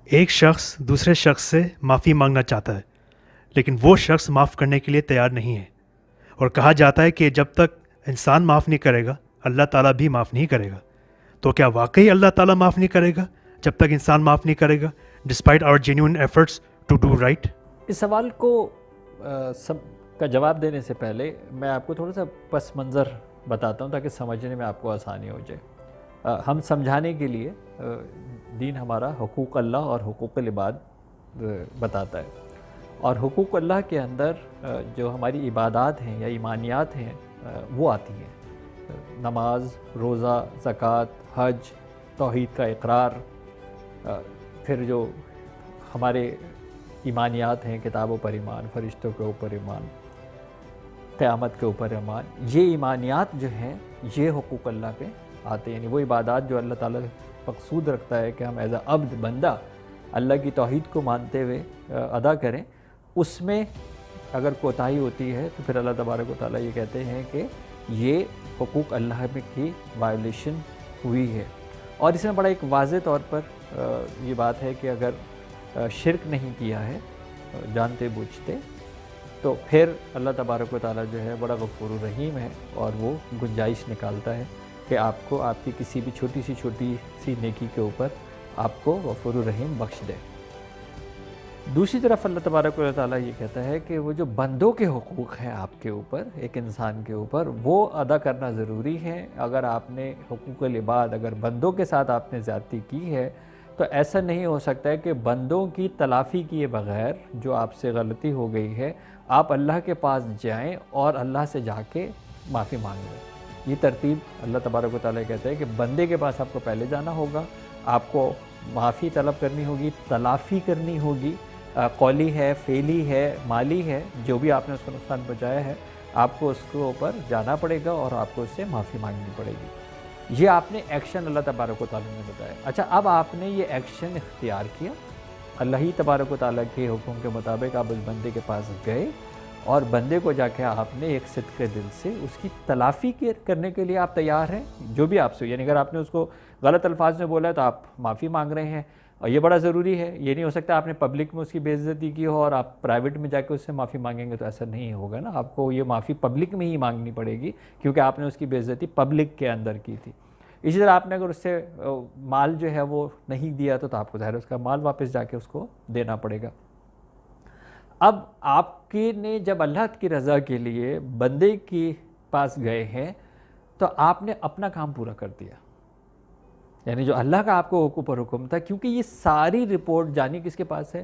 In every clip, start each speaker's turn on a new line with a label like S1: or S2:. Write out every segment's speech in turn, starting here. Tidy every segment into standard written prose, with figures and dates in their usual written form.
S1: ایک شخص دوسرے شخص سے معافی مانگنا چاہتا ہے لیکن وہ شخص معاف کرنے کے لیے تیار نہیں ہے، اور کہا جاتا ہے کہ جب تک انسان معاف نہیں کرے گا اللہ تعالیٰ بھی معاف نہیں کرے گا۔ تو کیا واقعی اللہ تعالیٰ معاف نہیں کرے گا جب تک انسان معاف نہیں کرے گا despite our genuine efforts to do right?
S2: اس سوال کو سب کا جواب دینے سے پہلے میں آپ کو تھوڑا سا پس منظر بتاتا ہوں تاکہ سمجھنے میں آپ کو آسانی ہو جائے۔ ہم سمجھانے کے لیے دین ہمارا حقوق اللہ اور حقوق العباد بتاتا ہے، اور حقوق اللہ کے اندر جو ہماری عبادات ہیں یا ایمانیات ہیں وہ آتی ہیں، نماز، روزہ، زکوٰۃ، حج، توحید کا اقرار، پھر جو ہمارے ایمانیات ہیں، کتابوں پر ایمان، فرشتوں کے اوپر ایمان، قیامت کے اوپر ایمان، یہ ایمانیات جو ہیں یہ حقوق اللہ پہ آتے ہیں، یعنی وہ عبادات جو اللہ تعالیٰ مقصود رکھتا ہے کہ ہم ایز اے عبد بندہ اللہ کی توحید کو مانتے ہوئے ادا کریں، اس میں اگر کوتاہی ہوتی ہے تو پھر اللہ تبارک و تعالیٰ یہ کہتے ہیں کہ یہ حقوق اللہ میں کی وائلیشن ہوئی ہے۔ اور اس میں بڑا ایک واضح طور پر یہ بات ہے کہ اگر شرک نہیں کیا ہے جانتے بوجھتے تو پھر اللہ تبارک و تعالیٰ جو ہے بڑا غفور الرحیم ہے، اور وہ گنجائش نکالتا ہے کہ آپ کو آپ کی کسی بھی چھوٹی سی نیکی کے اوپر آپ کو غفور الرحیم بخش دے۔ دوسری طرف اللہ تبارک و تعالیٰ یہ کہتا ہے کہ وہ جو بندوں کے حقوق ہیں آپ کے اوپر، ایک انسان کے اوپر، وہ ادا کرنا ضروری ہے۔ اگر آپ نے حقوق العباد، اگر بندوں کے ساتھ آپ نے زیادتی کی ہے تو ایسا نہیں ہو سکتا ہے کہ بندوں کی تلافی کیے بغیر جو آپ سے غلطی ہو گئی ہے آپ اللہ کے پاس جائیں اور اللہ سے جا کے معافی مانگ لیں۔ یہ ترتیب اللہ تبارک و تعالیٰ کہتا ہے کہ بندے کے پاس آپ کو پہلے جانا ہوگا، آپ کو معافی طلب کرنی ہوگی، تلافی کرنی ہوگی، قولی ہے، فعلی ہے، مالی ہے، جو بھی آپ نے اس کو نقصان پہنچایا ہے آپ کو اس کے اوپر جانا پڑے گا اور آپ کو اس سے معافی مانگنی پڑے گی۔ یہ آپ نے ایکشن اللہ تبارک و تعالیٰ نے بتایا۔ اچھا، اب آپ نے یہ ایکشن اختیار کیا، اللہ ہی تبارک و تعالیٰ کے حکم کے مطابق آپ اس بندے کے پاس گئے اور بندے کو جا کے آپ نے ایک صدقے دل سے اس کی تلافی کرنے کے لیے آپ تیار ہیں، جو بھی آپ سے، یعنی اگر آپ نے اس کو غلط الفاظ میں بولا ہے تو آپ معافی مانگ رہے ہیں، اور یہ بڑا ضروری ہے۔ یہ نہیں ہو سکتا آپ نے پبلک میں اس کی بے عزتی کی ہو اور آپ پرائیویٹ میں جا کے اس سے معافی مانگیں گے، تو ایسا نہیں ہوگا نا، آپ کو یہ معافی پبلک میں ہی مانگنی پڑے گی کیونکہ آپ نے اس کی بے عزتی پبلک کے اندر کی تھی۔ اسی طرح آپ نے اگر اس سے مال جو ہے وہ نہیں دیا تو آپ کو ظاہر ہے اس کا مال واپس جا کے اس کو دینا پڑے گا۔ اب آپ کے نے جب اللہ کی رضا کے لیے بندے کے پاس گئے ہیں تو آپ نے اپنا کام پورا کر دیا، یعنی جو اللہ کا آپ کو حقوق پر حکم تھا، کیونکہ یہ ساری رپورٹ جانی کس کے پاس ہے؟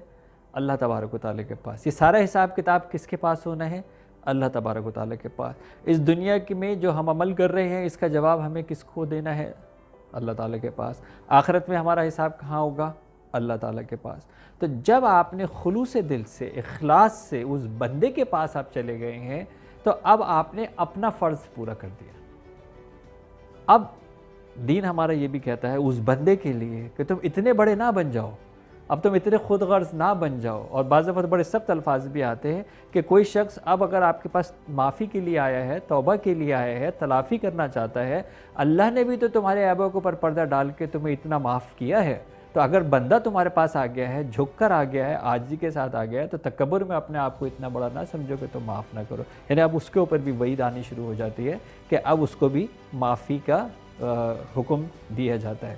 S2: اللہ تبارک و تعالیٰ کے پاس۔ یہ سارا حساب کتاب کس کے پاس ہونا ہے؟ اللہ تبارک و تعالیٰ کے پاس۔ اس دنیا میں جو ہم عمل کر رہے ہیں اس کا جواب ہمیں کس کو دینا ہے؟ اللہ تعالیٰ کے پاس۔ آخرت میں ہمارا حساب کہاں ہوگا؟ اللہ تعالیٰ کے پاس۔ تو جب آپ نے خلوص دل سے، اخلاص سے اس بندے کے پاس آپ چلے گئے ہیں تو اب آپ نے اپنا فرض پورا کر دیا۔ اب دین ہمارا یہ بھی کہتا ہے اس بندے کے لیے کہ تم اتنے بڑے نہ بن جاؤ، اب تم اتنے خود غرض نہ بن جاؤ، اور بعض دفعہ بڑے سخت الفاظ بھی آتے ہیں کہ کوئی شخص اب اگر آپ کے پاس معافی کے لیے آیا ہے، توبہ کے لیے آیا ہے، تلافی کرنا چاہتا ہے، اللہ نے بھی تو تمہارے عیبوں کے اوپر پردہ ڈال کے تمہیں اتنا معاف کیا ہے، تو اگر بندہ تمہارے پاس آ گیا ہے، جھک کر آ گیا ہے، عاجزی کے ساتھ آ گیا ہے، تو تکبر میں اپنے آپ کو اتنا بڑا نہ سمجھو کہ تم معاف نہ کرو، یعنی اب اس کے اوپر بھی وعید آنی شروع ہو جاتی ہے کہ اب اس کو بھی معافی کا حکم دیا جاتا ہے۔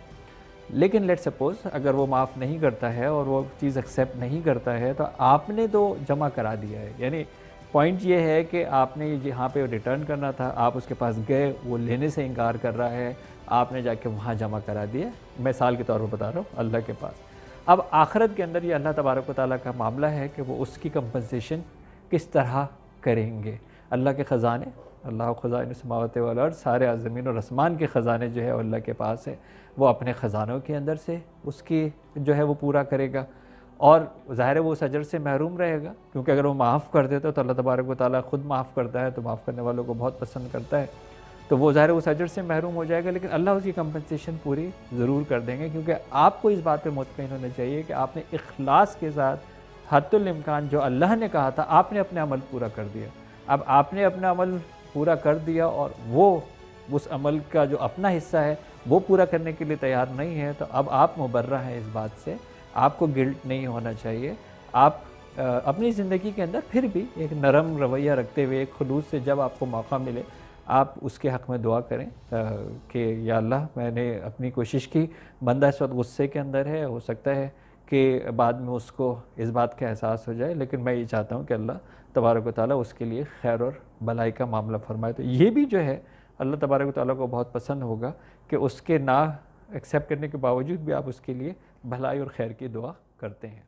S2: لیکن لیٹ سپوز اگر وہ معاف نہیں کرتا ہے اور وہ چیز ایکسیپٹ نہیں کرتا ہے تو آپ نے تو جمع کرا دیا ہے، یعنی پوائنٹ یہ ہے کہ آپ نے جہاں پہ ریٹرن کرنا تھا آپ اس کے پاس گئے، وہ لینے سے انکار کر رہا ہے، آپ نے جا کے وہاں جمع کرا دیا۔ مثال کے طور پر بتا رہا ہوں اللہ کے پاس۔ اب آخرت کے اندر یہ اللہ تبارک و تعالیٰ کا معاملہ ہے کہ وہ اس کی کمپنسیشن کس طرح کریں گے۔ اللہ کے خزانے، اللہ خزائن السماوات والارض، سارے زمین اور آسمان کے خزانے جو ہے اللہ کے پاس ہے، وہ اپنے خزانوں کے اندر سے اس کی جو ہے وہ پورا کرے گا، اور ظاہر ہے وہ اس اجر سے محروم رہے گا، کیونکہ اگر وہ معاف کر دیتا تو اللہ تبارک و تعالیٰ خود معاف کرتا ہے، تو معاف کرنے والوں کو بہت پسند کرتا ہے، تو وہ ظاہر ہے اس اجر سے محروم ہو جائے گا، لیکن اللہ اس کی کمپنسیشن پوری ضرور کر دیں گے، کیونکہ آپ کو اس بات پہ مطمئن ہونا چاہیے کہ آپ نے اخلاص کے ساتھ حد الامکان جو اللہ نے کہا تھا آپ نے اپنے عمل پورا کر دیا۔ اب آپ نے اپنا عمل پورا کر دیا اور وہ اس عمل کا جو اپنا حصہ ہے وہ پورا کرنے کے لیے تیار نہیں ہے، تو اب آپ مبرہ ہیں اس بات سے، آپ کو گلٹ نہیں ہونا چاہیے. آپ اپنی زندگی کے اندر پھر بھی ایک نرم رویہ رکھتے ہوئے ایک خلوص سے جب آپ کو موقع ملے آپ اس کے حق میں دعا کریں کہ یا اللہ میں نے اپنی کوشش کی, بندہ اس وقت غصے کے اندر ہے, ہو سکتا ہے کہ بعد میں اس کو اس بات کا احساس ہو جائے, لیکن میں یہ چاہتا ہوں کہ اللہ تبارک و تعالیٰ اس کے لیے خیر اور بھلائی کا معاملہ فرمائے. تو یہ بھی جو ہے اللہ تبارک و تعالیٰ کو بہت پسند ہوگا کہ اس کے نہ ایکسیپٹ کرنے کے باوجود بھی آپ اس کے لیے بھلائی اور خیر کی دعا کرتے ہیں.